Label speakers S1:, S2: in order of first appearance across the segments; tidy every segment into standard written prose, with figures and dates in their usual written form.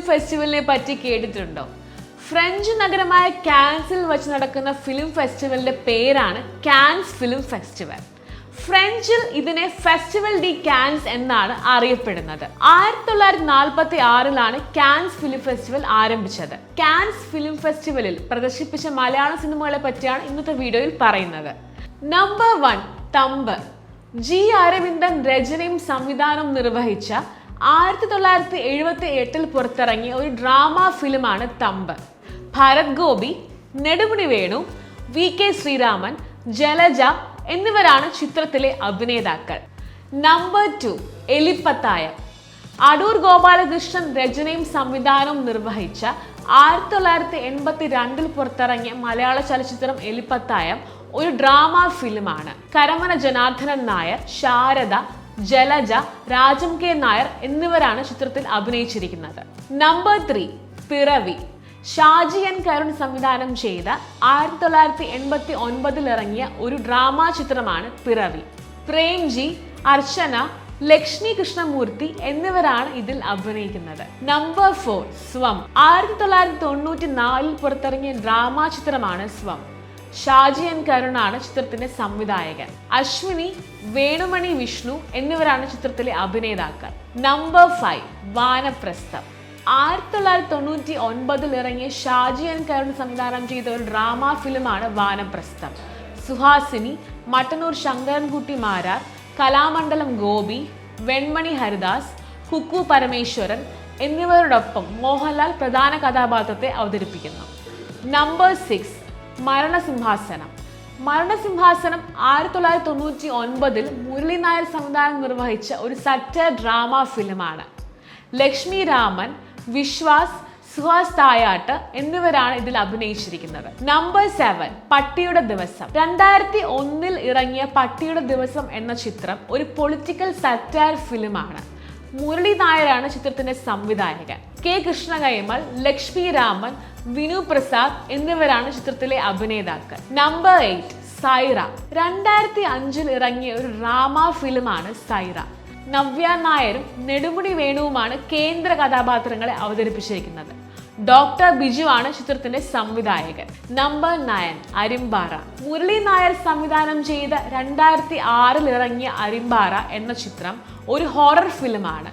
S1: ഫെസ്റ്റിവലിനെ പറ്റി കേട്ടിട്ടുണ്ടോ? ഫ്രഞ്ച് നഗരമായ കാൻസിൽ വെച്ച് നടക്കുന്ന ഫിലിം ഫെസ്റ്റിവലിന്റെ പേരാണ് കാൻസ് ഫിലിം ഫെസ്റ്റിവൽ. ഫ്രഞ്ചിൽ ഇതിനെ ഫെസ്റ്റിവൽ ഡി കാൻസ് എന്നാണ് അറിയപ്പെടുന്നത്. 1946 കാൻസ് ഫിലിം ഫെസ്റ്റിവൽ ആരംഭിച്ചത്. കാൻസ് ഫിലിം ഫെസ്റ്റിവലിൽ പ്രദർശിപ്പിച്ച മലയാള സിനിമകളെ പറ്റിയാണ് ഇന്നത്തെ വീഡിയോയിൽ പറയുന്നത്. Number 1, thumb. ജി അരവിന്ദൻ രചനയും സംവിധാനവും നിർവഹിച്ച 1978 പുറത്തിറങ്ങിയ ഒരു ഡ്രാമ ഫിലിമാണ് തമ്പ്. ഭരത് ഗോപി, നെടുമുടി വേണു, VK ശ്രീരാമൻ, ജലജ എന്നിവരാണ് ചിത്രത്തിലെ അഭിനേതാക്കൾ. നമ്പർ 2, എലിപ്പത്തായം. അടൂർ ഗോപാലകൃഷ്ണൻ രചനയും സംവിധാനവും നിർവഹിച്ച 1982 പുറത്തിറങ്ങിയ മലയാള ചലച്ചിത്രം എലിപ്പത്തായം ഒരു ഡ്രാമ ഫിലിമാണ്. കരമന ജനാർദ്ദനൻ നായർ, ശാരദ, ജലജ, രാജം കെ നായർ എന്നിവരാണ് ചിത്രത്തിൽ അഭിനയിച്ചിരിക്കുന്നത്. നമ്പർ 3, പിറവി. ഷാജി എൻ കരുൺ സംവിധാനം ചെയ്ത 1989 ഇറങ്ങിയ ഒരു ഡ്രാമ ചിത്രമാണ് പിറവി. പ്രേംജി, അർച്ചന, ലക്ഷ്മി കൃഷ്ണമൂർത്തി എന്നിവരാണ് ഇതിൽ അഭിനയിക്കുന്നത്. നമ്പർ 4, സ്വം. 1994 പുറത്തിറങ്ങിയ ഡ്രാമ ചിത്രമാണ് സ്വം. ഷാജി എൻ കരുണാണ് ചിത്രത്തിന്റെ സംവിധായകൻ. അശ്വിനി, വേണുമണി വിഷ്ണു എന്നിവരാണ് ചിത്രത്തിലെ അഭിനേതാക്കൾ. നമ്പർ 5, വാനപ്രസ്ഥം. 1999 ഇറങ്ങിയ ഷാജി എൻ കരുൺ സംവിധാനം ചെയ്ത ഒരു ഡ്രാമ ഫിലിമാണ് വാനപ്രസ്ഥം. സുഹാസിനി, മട്ടന്നൂർ ശങ്കരൻകുട്ടി മാരാർ, കലാമണ്ഡലം ഗോപി, വെൺമണി ഹരിദാസ്, കുക്കു പരമേശ്വരൻ എന്നിവരോടൊപ്പം മോഹൻലാൽ പ്രധാന കഥാപാത്രത്തെ അവതരിപ്പിക്കുന്നു. നമ്പർ 6, മരണസിംഹാസനം. മരണസിംഹാസനം 1999 മുരളി നായർ സംവിധാനം നിർവഹിച്ച ഒരു സറ്റയർ ഡ്രാമ ഫിലിമാണ്. ലക്ഷ്മി രാമൻ, വിശ്വാസ്, സുഹാസ് തായാട്ട് എന്നിവരാണ് ഇതിൽ അഭിനയിച്ചിരിക്കുന്നത്. നമ്പർ 7, പട്ടിയുടെ ദിവസം. 2001 ഇറങ്ങിയ പട്ടിയുടെ ദിവസം എന്ന ചിത്രം ഒരു പൊളിറ്റിക്കൽ സറ്റയർ ഫിലിമാണ്. മുരളി നായരാണ് ചിത്രത്തിന്റെ സംവിധായകൻ. K കൃഷ്ണകൈമൾ, ലക്ഷ്മി രാമൻ, വിനു പ്രസാദ് എന്നിവരാണ് ചിത്രത്തിലെ അഭിനേതാക്കൾ. നമ്പർ 8, സൈറ. 2005 ഇറങ്ങിയ ഒരു ഡ്രാമ ഫിലിമാണ് സൈറ. നവ്യ നായരും നെടുമുടി വേണുവുമാണ് കേന്ദ്ര കഥാപാത്രങ്ങളെ അവതരിപ്പിച്ചിരിക്കുന്നത്. ഡോക്ടർ ബിജു ആണ് ചിത്രത്തിന്റെ സംവിധായകൻ. നമ്പർ 9, അരിമ്പാറ. മുരളി നായർ സംവിധാനം ചെയ്ത 2006 ഇറങ്ങിയ അരിമ്പാറ എന്ന ചിത്രം ഒരു ഹൊറർ ഫിലിമാണ്.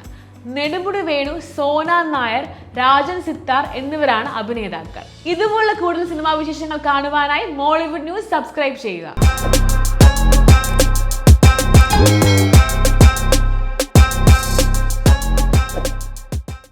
S1: നെടുമുടി വേണു, സോന നായർ, രാജൻ സിത്താർ എന്നിവരാണ് അഭിനേതാക്കൾ. ഇതുപോലുള്ള കൂടുതൽ സിനിമാ വിശേഷങ്ങൾ കാണുവാനായി മോളിവുഡ് ന്യൂസ് സബ്സ്ക്രൈബ് ചെയ്യുക.